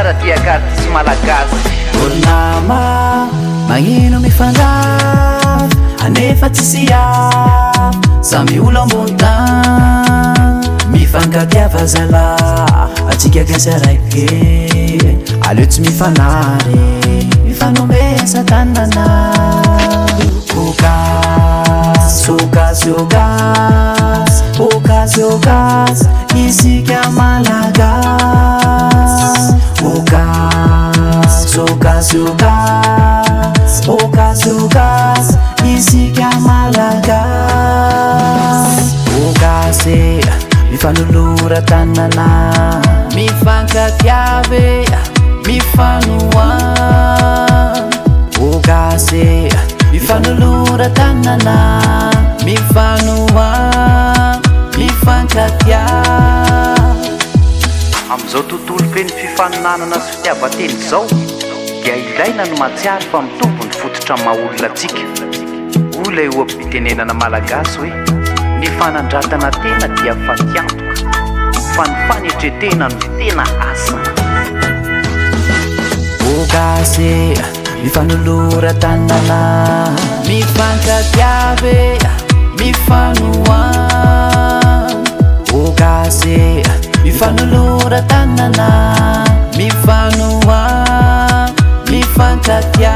TSARADIA Akartis Malagasy. Olnama magnino mifandray anefa tsisy afo samy olo ambony tany mifankatiava zalahy atsika kiasa raiky aleo tsy mifanary mifanomesa tanana ogasy isika malagasy ogasy isika malagasy ogasy mifanolora tanana mifankatiave mifanoan ogasy mifanolora tanana mifanoan mifankatia Amizao tontolo feno fifaninanana sy fitiavan-teny zao dia ilaina no matsiary fa mitombo ny fototra maha-olona atsika. Ola eo am-pitenenana malagasy hoe ny fanandratana tena dia fatiantoka fa ny fanetretena no tena asa. ogasy mifanolora tanana mifankatiave mifanoan ogasy mifanolora tanana mifanoan mifankatia